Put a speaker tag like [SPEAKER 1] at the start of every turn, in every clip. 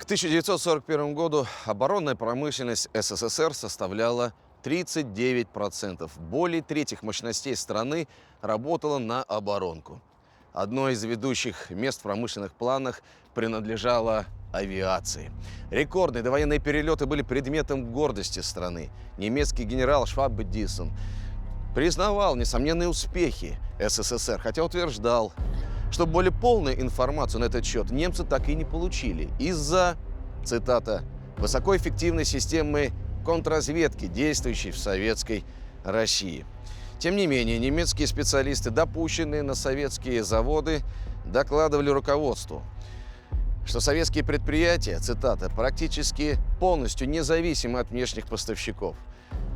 [SPEAKER 1] К 1941 году оборонная промышленность СССР составляла 39%. Более трети мощностей страны работала на оборонку. Одно из ведущих мест в промышленных планах принадлежало авиации. Рекордные довоенные перелеты были предметом гордости страны. Немецкий генерал Шваб-Диссен признавал несомненные успехи СССР, хотя утверждал, что более полную информацию на этот счет немцы так и не получили из-за, цитата, «высокоэффективной системы контрразведки, действующей в советской России». Тем не менее, немецкие специалисты, допущенные на советские заводы, докладывали руководству, что советские предприятия, цитата, «практически полностью независимы от внешних поставщиков.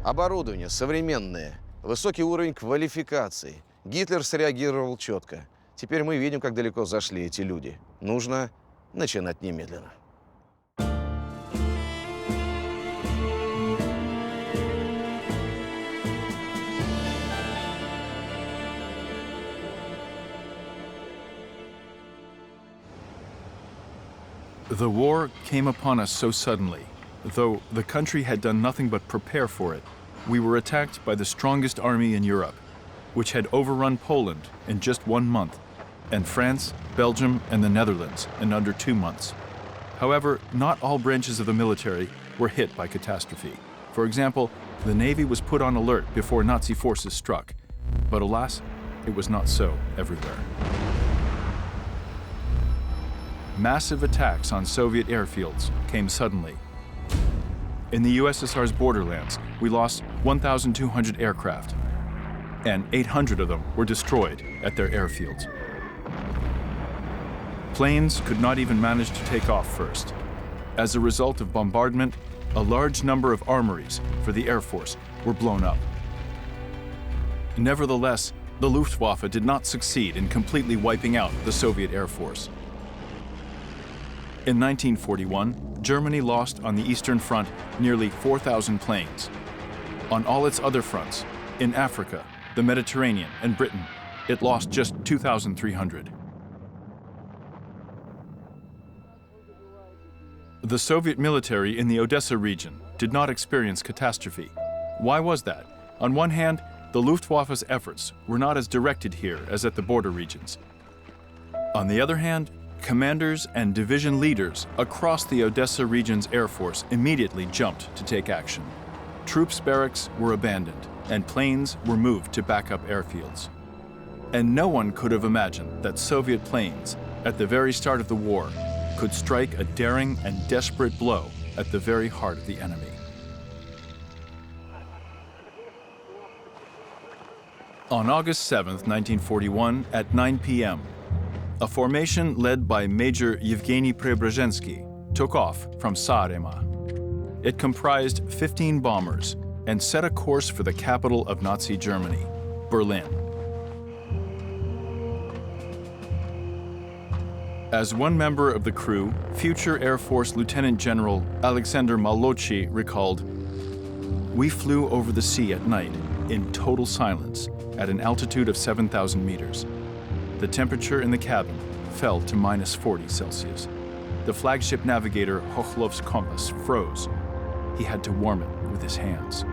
[SPEAKER 1] Оборудование современное, высокий уровень квалификации. Гитлер среагировал четко. Теперь мы видим, как далеко зашли эти люди. Нужно начинать немедленно».
[SPEAKER 2] The war came upon us so suddenly. Though the country had done nothing but prepare for it, we were attacked by the strongest army in Europe, which had overrun Poland in just 1 month, and France, Belgium, and the Netherlands in under 2 months. However, not all branches of the military were hit by catastrophe. For example, the Navy was put on alert before Nazi forces struck. But alas, it was not so everywhere. Massive attacks on Soviet airfields came suddenly. In the USSR's borderlands, we lost 1,200 aircraft, and 800 of them were destroyed at their airfields. Planes could not even manage to take off first. As a result of bombardment, a large number of armories for the Air Force were blown up. Nevertheless, the Luftwaffe did not succeed in completely wiping out the Soviet Air Force. In 1941, Germany lost on the Eastern Front nearly 4,000 planes. On all its other fronts, in Africa, the Mediterranean, and Britain, it lost just 2,300. The Soviet military in the Odessa region did not experience catastrophe. Why was that? On one hand, the Luftwaffe's efforts were not as directed here as at the border regions. On the other hand, commanders and division leaders across the Odessa region's Air Force immediately jumped to take action. Troops' barracks were abandoned, and planes were moved to backup airfields. And no one could have imagined that Soviet planes, at the very start of the war, could strike a daring and desperate blow at the very heart of the enemy. On August 7, 1941, at 9 p.m., a formation led by Major Yevgeny Preobrazhensky took off from Saaremaa. It comprised 15 bombers and set a course for the capital of Nazi Germany, Berlin. As one member of the crew, future Air Force Lieutenant General Alexander Malotchi recalled, "We flew over the sea at night in total silence at an altitude of 7,000 meters. The temperature in the cabin fell to minus 40 Celsius. The flagship navigator Hochlov's compass froze. He had to warm it with his hands."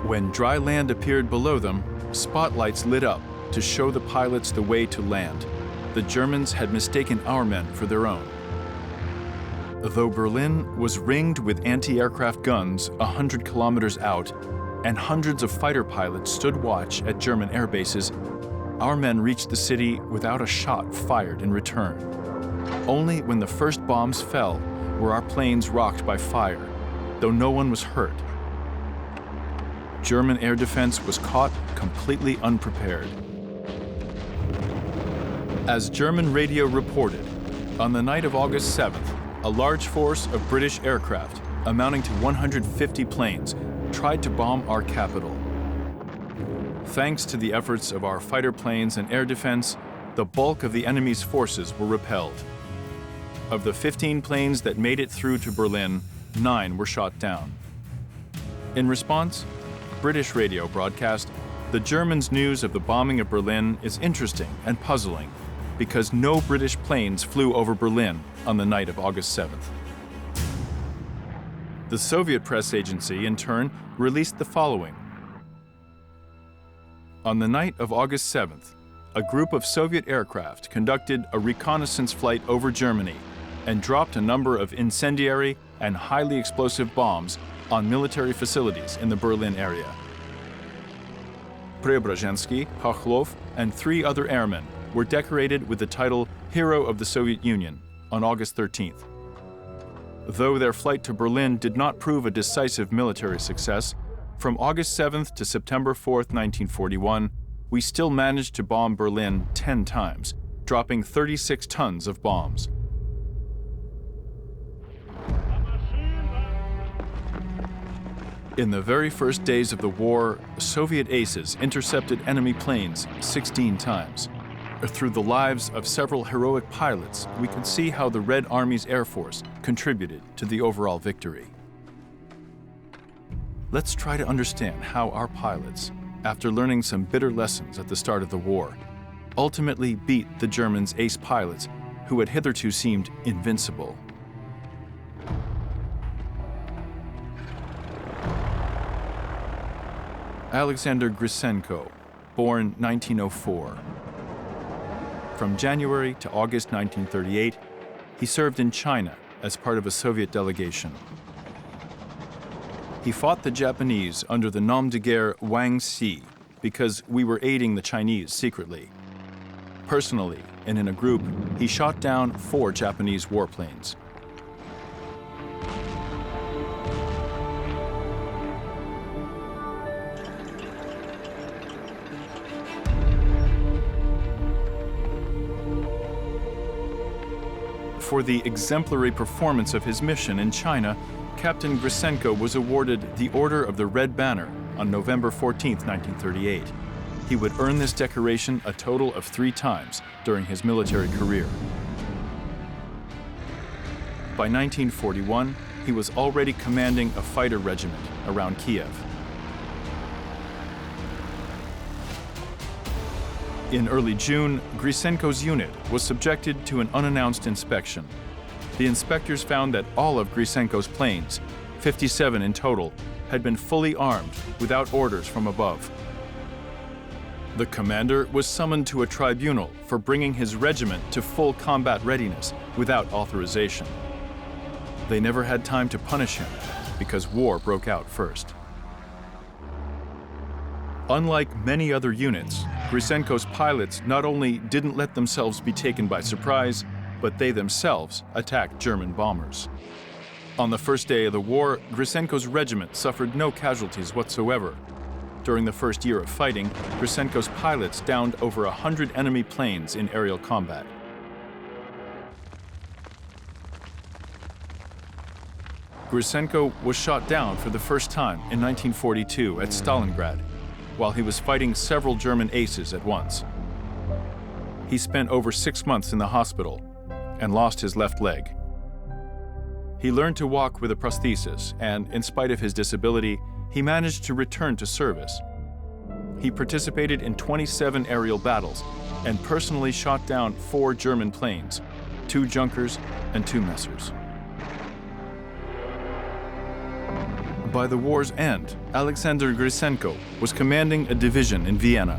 [SPEAKER 2] When dry land appeared below them, spotlights lit up to show the pilots the way to land. The Germans had mistaken our men for their own. Though Berlin was ringed with anti-aircraft guns 100 kilometers out, and hundreds of fighter pilots stood watch at German air bases, our men reached the city without a shot fired in return. Only when the first bombs fell were our planes rocked by fire, though no one was hurt. German air defense was caught completely unprepared. As German radio reported, on the night of August 7th, a large force of British aircraft, amounting to 150 planes, tried to bomb our capital. Thanks to the efforts of our fighter planes and air defense, the bulk of the enemy's forces were repelled. Of the 15 planes that made it through to Berlin, 9 were shot down. In response, British radio broadcast, "The Germans' news of the bombing of Berlin is interesting and puzzling. because no British planes flew over Berlin on the night of August 7th. The Soviet press agency, in turn, released the following. On the night of August 7th, a group of Soviet aircraft conducted a reconnaissance flight over Germany and dropped a number of incendiary and highly explosive bombs on military facilities in the Berlin area. Preobrazhensky, Khokhlov, and 3 other airmen were decorated with the title Hero of the Soviet Union on August 13th. Though their flight to Berlin did not prove a decisive military success, from August 7th to September 4th, 1941, we still managed to bomb Berlin 10 times, dropping 36 tons of bombs. In the very first days of the war, Soviet aces intercepted enemy planes 16 times. Through the lives of several heroic pilots, we could see how the Red Army's Air Force contributed to the overall victory. Let's try to understand how our pilots, after learning some bitter lessons at the start of the war, ultimately beat the Germans' ace pilots who had hitherto seemed invincible. Alexander Grisenko, born 1904. From January to August 1938, he served in China as part of a Soviet delegation. He fought the Japanese under the nom de guerre Wang Si because we were aiding the Chinese secretly. Personally, and in a group, he shot down 4 Japanese warplanes. For the exemplary performance of his mission in China, Captain Grisenko was awarded the Order of the Red Banner on November 14, 1938. He would earn this decoration a total of 3 times during his military career. By 1941, he was already commanding a fighter regiment around Kiev. In early June, Grisenko's unit was subjected to an unannounced inspection. The inspectors found that all of Grisenko's planes, 57 in total, had been fully armed without orders from above. The commander was summoned to a tribunal for bringing his regiment to full combat readiness without authorization. They never had time to punish him because war broke out first. Unlike many other units, Grisenko's pilots not only didn't let themselves be taken by surprise, but they themselves attacked German bombers. On the first day of the war, Grisenko's regiment suffered no casualties whatsoever. During the first year of fighting, Grisenko's pilots downed over 100 enemy planes in aerial combat. Grisenko was shot down for the first time in 1942 at Stalingrad, while he was fighting several German aces at once. He spent over 6 months in the hospital and lost his left leg. He learned to walk with a prosthesis, and in spite of his disability, he managed to return to service. He participated in 27 aerial battles and personally shot down 4 German planes, 2 Junkers and 2 Messers. By the war's end, Alexander Grisenko was commanding a division in Vienna.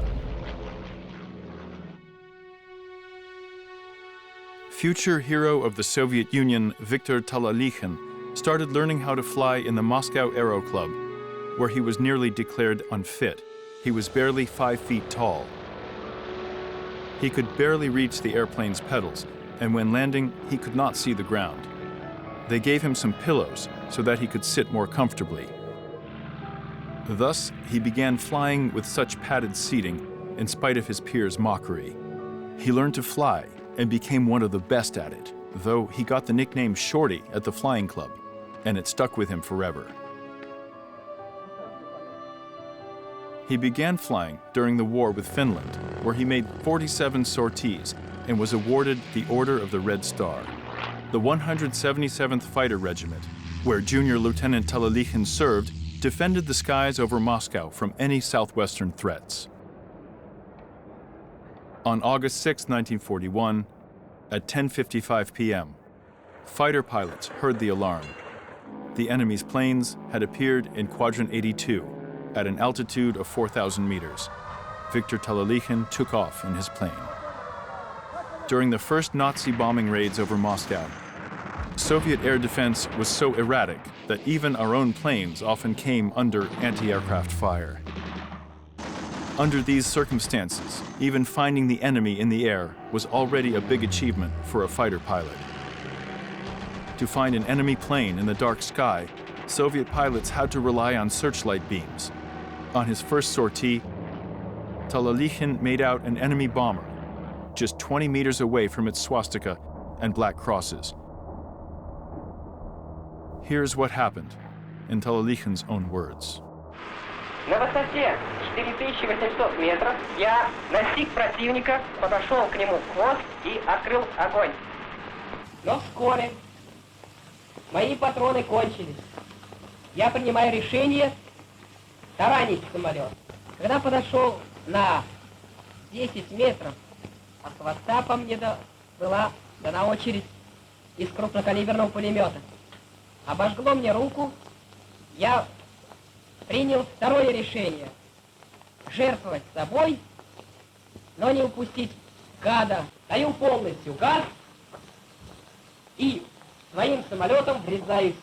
[SPEAKER 2] Future hero of the Soviet Union, Viktor Talalikhin, started learning how to fly in the Moscow Aero Club, where he was nearly declared unfit. He was barely 5 feet tall. He could barely reach the airplane's pedals, and when landing, he could not see the ground. They gave him some pillows so that he could sit more comfortably. Thus, he began flying with such padded seating in spite of his peers' mockery. He learned to fly and became one of the best at it, though he got the nickname Shorty at the flying club, and it stuck with him forever. He began flying during the war with Finland, where he made 47 sorties and was awarded the Order of the Red Star. The 177th Fighter Regiment, where Junior Lieutenant Talalikhin served, defended the skies over Moscow from any southwestern threats. On August 6, 1941, at 10:55 p.m., fighter pilots heard the alarm. The enemy's planes had appeared in Quadrant 82 at an altitude of 4,000 meters. Viktor Talalichin took off in his plane. During the first Nazi bombing raids over Moscow, Soviet air defense was so erratic that even our own planes often came under anti-aircraft fire. Under these circumstances, even finding the enemy in the air was already a big achievement for a fighter pilot. To find an enemy plane in the dark sky, Soviet pilots had to rely on searchlight beams. On his first sortie, Talalichin made out an enemy bomber, just 20 meters away from its swastika and black crosses. Here's what happened, in Talalichin's own words.
[SPEAKER 3] На высоте 4800 метров я настиг противника, подошел к нему в хвост и открыл огонь. Но вскоре мои патроны кончились. Я принимаю решение таранить самолет. Когда подошел на 10 метров от хвоста, по мне была дана очередь из крупнокалиберного пулемета. Обожгло мне руку, я принял второе решение – жертвовать собой, но не упустить гада. Даю полностью газ и своим самолетом врезаюсь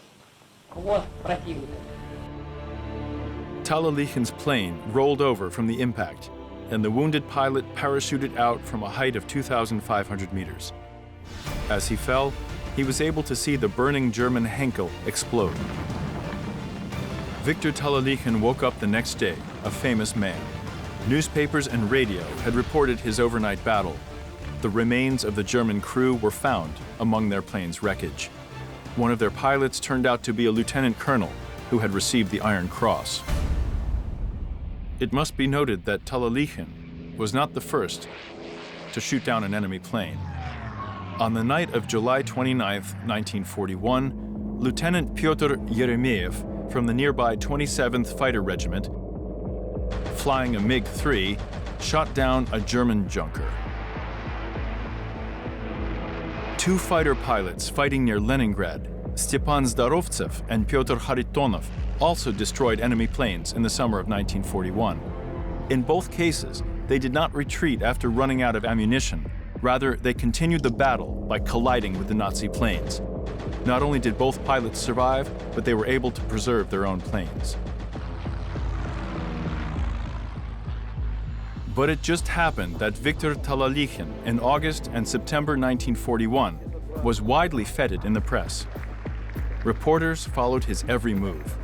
[SPEAKER 3] в хвост противника.
[SPEAKER 2] Talalichin's plane rolled over from the impact, and the wounded pilot parachuted out from a height of 2,500 meters. As he fell, he was able to see the burning German Henkel explode. Viktor Talalichin woke up the next day, a famous man. Newspapers and radio had reported his overnight battle. The remains of the German crew were found among their plane's wreckage. One of their pilots turned out to be a lieutenant colonel who had received the Iron Cross. It must be noted that Talalichin was not the first to shoot down an enemy plane. On the night of July 29, 1941, Lieutenant Pyotr Yeremyev from the nearby 27th Fighter Regiment, flying a MiG-3, shot down a German junker. Two fighter pilots fighting near Leningrad, Stepan Zdarovtsev and Pyotr Kharitonov, also destroyed enemy planes in the summer of 1941. In both cases, they did not retreat after running out of ammunition. Rather, they continued the battle by colliding with the Nazi planes. Not only did both pilots survive, but they were able to preserve their own planes. But it just happened that Viktor Talalichin in August and September 1941 was widely feted in the press. Reporters followed his every move.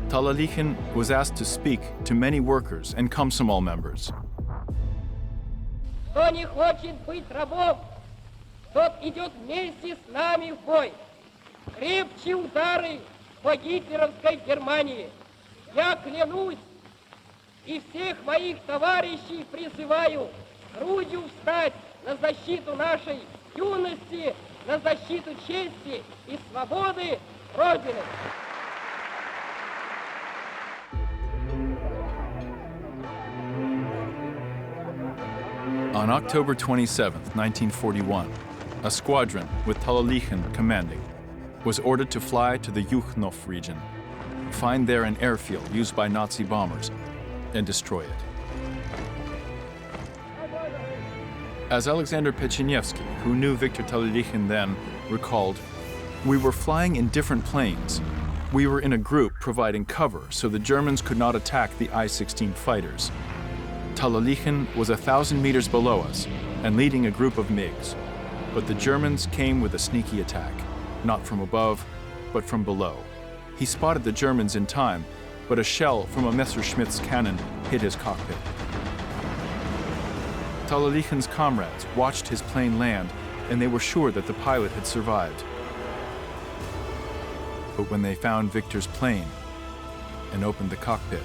[SPEAKER 2] Talalichin was asked to speak to many workers and Komsomol members.
[SPEAKER 3] Кто не хочет быть рабом, тот идет вместе с нами в бой. Крепче удары по гитлеровской Германии. Я клянусь и всех моих товарищей призываю грудью встать на защиту нашей юности, на защиту чести и свободы Родины.
[SPEAKER 2] On October 27, 1941, a squadron with Talalichin commanding was ordered to fly to the Yukhnov region, find there an airfield used by Nazi bombers, and destroy it. As Alexander Pechenevsky, who knew Viktor Talalichin then, recalled, "We were flying in different planes. We were in a group providing cover so the Germans could not attack the I-16 fighters. Talalichin was 1,000 meters below us and leading a group of MiGs. But the Germans came with a sneaky attack, not from above, but from below. He spotted the Germans in time, but a shell from a Messerschmitt's cannon hit his cockpit. Talalichin's comrades watched his plane land, and they were sure that the pilot had survived. But when they found Viktor's plane and opened the cockpit,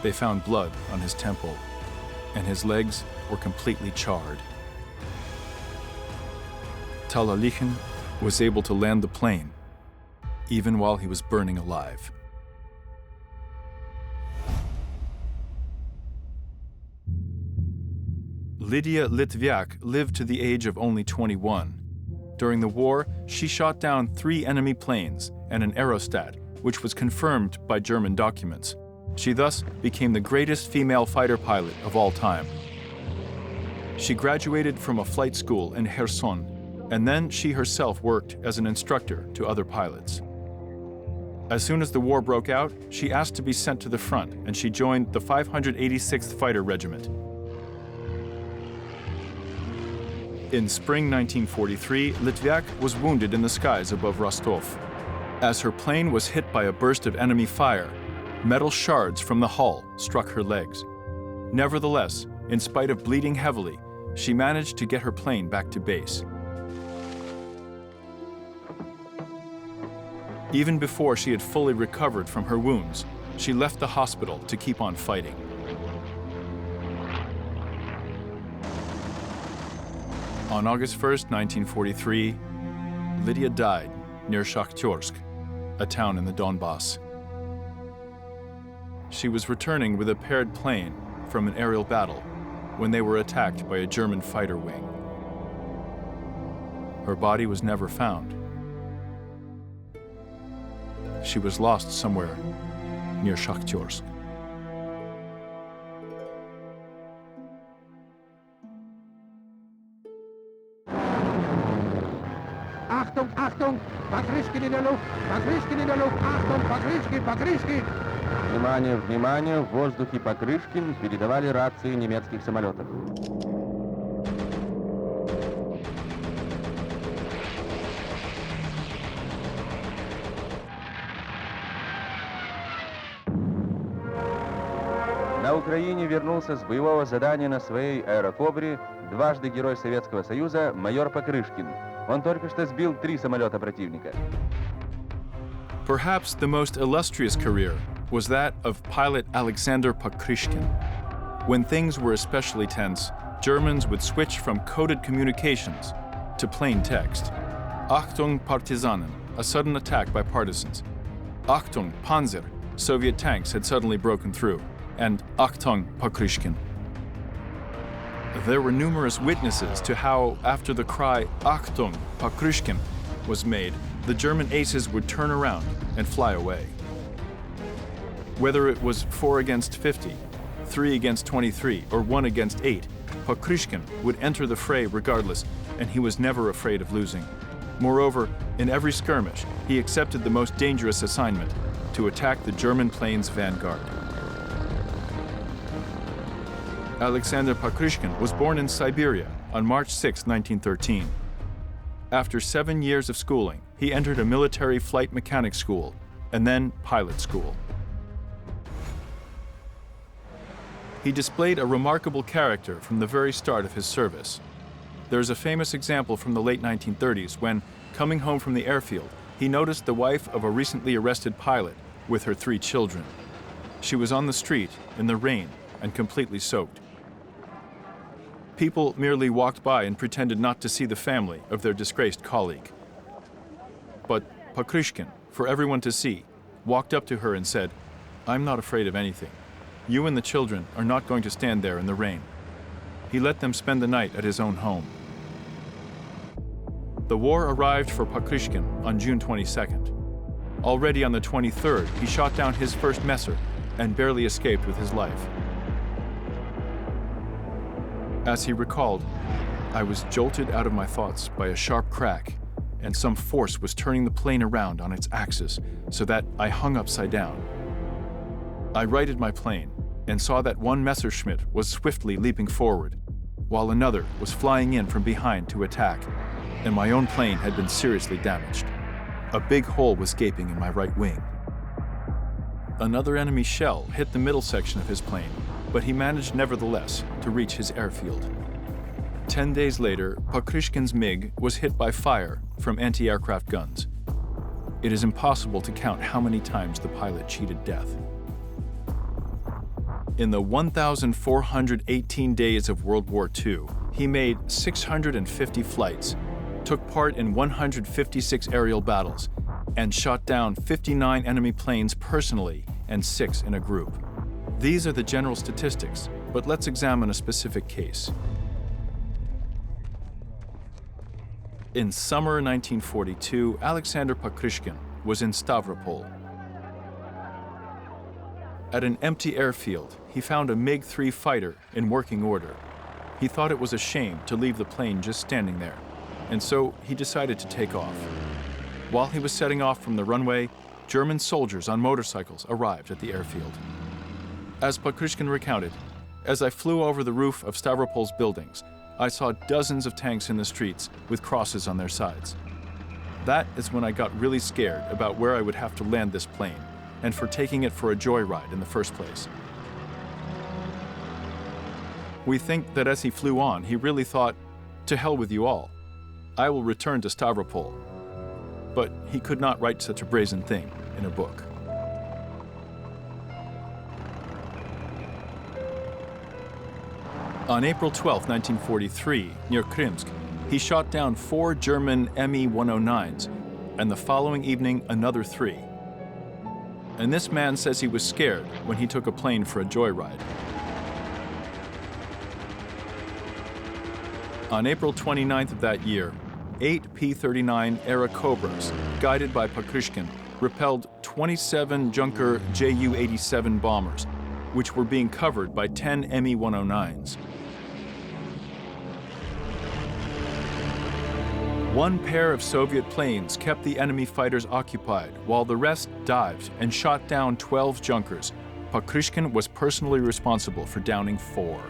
[SPEAKER 2] they found blood on his temple, and his legs were completely charred. Talalichin was able to land the plane, even while he was burning alive. Lydia Litviak lived to the age of only 21. During the war, she shot down 3 enemy planes and an aerostat, which was confirmed by German documents. She thus became the greatest female fighter pilot of all time. She graduated from a flight school in Kherson, and then she herself worked as an instructor to other pilots. As soon as the war broke out, she asked to be sent to the front, and she joined the 586th Fighter Regiment. In spring 1943, Litviak was wounded in the skies above Rostov. As her plane was hit by a burst of enemy fire, metal shards from the hull struck her legs. Nevertheless, in spite of bleeding heavily, she managed to get her plane back to base. Even before she had fully recovered from her wounds, she left the hospital to keep on fighting. On August 1st, 1943, Lydia died near Shakhtersk, a town in the Donbass. She was returning with a paired plane from an aerial battle when they were attacked by a German fighter wing. Her body was never found. She was lost somewhere near Shakhtersk.
[SPEAKER 4] Achtung, Achtung! Покрышки in der Luft! Покрышки in der Luft! Achtung, Покрышки, Покрышки! Внимание, внимание! В воздухе Покрышкин передавали рации немецких самолетов. На Украине вернулся с боевого задания на своей аэрокобре дважды Герой Советского Союза майор Покрышкин. Он только что сбил 3 самолета противника.
[SPEAKER 2] Perhaps the most illustrious career was that of pilot Alexander Pakryshkin. When things were especially tense, Germans would switch from coded communications to plain text. Achtung Partisanen, a sudden attack by partisans. Achtung Panzer, Soviet tanks had suddenly broken through. And Achtung Pakryshkin. There were numerous witnesses to how, after the cry Achtung Pakryshkin was made, the German aces would turn around and fly away. Whether it was 4 against 50, 3 against 23, or 1 against 8, Pakryshkin would enter the fray regardless, and he was never afraid of losing. Moreover, in every skirmish, he accepted the most dangerous assignment, to attack the German plane's vanguard. Alexander Pakryshkin was born in Siberia on March 6, 1913. After 7 years of schooling, he entered a military flight mechanic school and then pilot school. He displayed a remarkable character from the very start of his service. There's a famous example from the late 1930s when, coming home from the airfield, he noticed the wife of a recently arrested pilot with her 3 children. She was on the street in the rain and completely soaked. People merely walked by and pretended not to see the family of their disgraced colleague. But Pakryshkin, for everyone to see, walked up to her and said, "I'm not afraid of anything. You and the children are not going to stand there in the rain." He let them spend the night at his own home. The war arrived for Pakryshkin on June 22nd. Already on the 23rd, he shot down his first messer and barely escaped with his life. As he recalled, "I was jolted out of my thoughts by a sharp crack, and some force was turning the plane around on its axis so that I hung upside down. I righted my plane and saw that one Messerschmitt was swiftly leaping forward, while another was flying in from behind to attack, and my own plane had been seriously damaged. A big hole was gaping in my right wing. Another enemy shell hit the middle section of his plane, but he managed nevertheless to reach his airfield. 10 days later, Pakryshkin's MiG was hit by fire from anti-aircraft guns. It is impossible to count how many times the pilot cheated death. In the 1,418 days of World War II, he made 650 flights, took part in 156 aerial battles, and shot down 59 enemy planes personally and 6 in a group. These are the general statistics, but let's examine a specific case. In summer 1942, Alexander Pakryshkin was in Stavropol. At an empty airfield, he found a MiG-3 fighter in working order. He thought it was a shame to leave the plane just standing there, and so he decided to take off. While he was setting off from the runway, German soldiers on motorcycles arrived at the airfield. As Pakryshkin recounted, as I flew over the roof of Stavropol's buildings, I saw dozens of tanks in the streets with crosses on their sides. That is when I got really scared about where I would have to land this plane and for taking it for a joyride in the first place. We think that as he flew on, he really thought, "To hell with you all. I will return to Stavropol." But he could not write such a brazen thing in a book. On April 12, 1943, near Krymsk, he shot down 4 German Me-109s, and the following evening, another 3. And this man says he was scared when he took a plane for a joyride. On April 29th of that year, 8 P-39 Era Cobras, guided by Pakryshkin, repelled 27 Junker Ju-87 bombers, which were being covered by 10 Me-109s. One pair of Soviet planes kept the enemy fighters occupied, while the rest dived and shot down 12 Junkers. Pakryshkin was personally responsible for downing 4.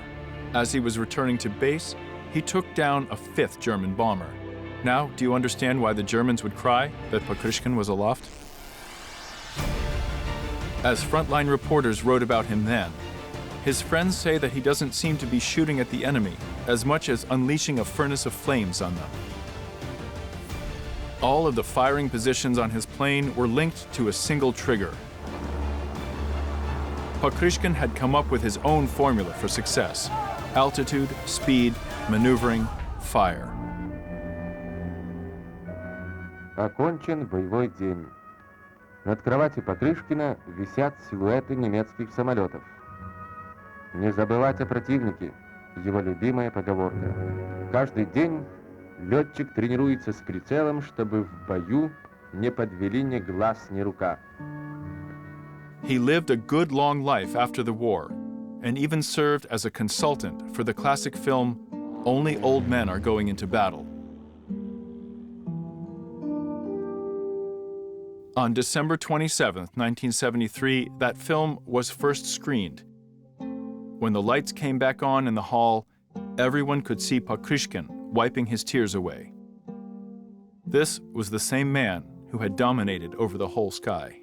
[SPEAKER 2] As he was returning to base, he took down a 5th German bomber. Now, do you understand why the Germans would cry that Pakryshkin was aloft? As frontline reporters wrote about him then, his friends say that he doesn't seem to be shooting at the enemy as much as unleashing a furnace of flames on them. All of the firing positions on his plane were linked to a single trigger. Pakryshkin had come up with his own formula for success: altitude, speed, maneuvering, fire.
[SPEAKER 4] Окончен боевой день. Над кроватью Покрышкина висят силуэты немецких самолетов. Не забывать о противнике — его любимая поговорка. Каждый день летчик тренируется с прицелом, чтобы в бою не подвели ни глаз, ни рука.
[SPEAKER 2] He lived a good long life after the war, and even served as a consultant for the classic film Only Old Men Are Going Into Battle. On December 27, 1973, that film was first screened. When the lights came back on in the hall, everyone could see Pakryshkin wiping his tears away. This was the same man who had dominated over the whole sky.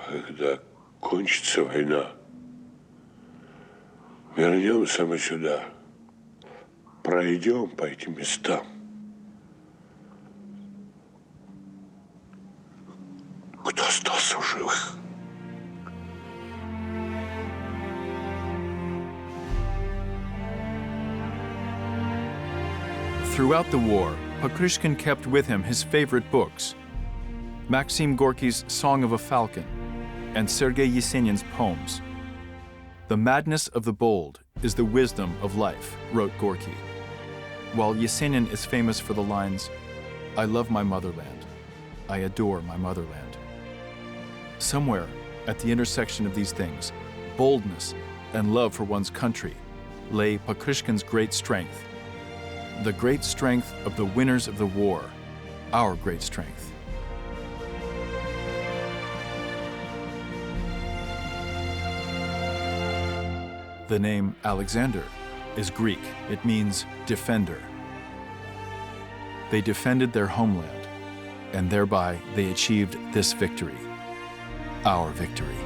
[SPEAKER 5] Когда кончится война, вернемся мы сюда, пройдем по этим местам. Кто остался в живых?
[SPEAKER 2] Throughout the war, Pakryshkin kept with him his favorite books: Maxim Gorky's Song of a Falcon and Sergei Yesenin's poems. "The madness of the bold is the wisdom of life," wrote Gorky, while Yesenin is famous for the lines, "I love my motherland, I adore my motherland." Somewhere at the intersection of these things, boldness and love for one's country, lay Pakryshkin's great strength. The great strength of the winners of the war, our great strength. The name Alexander is Greek. It means defender. They defended their homeland, and thereby they achieved this victory, our victory.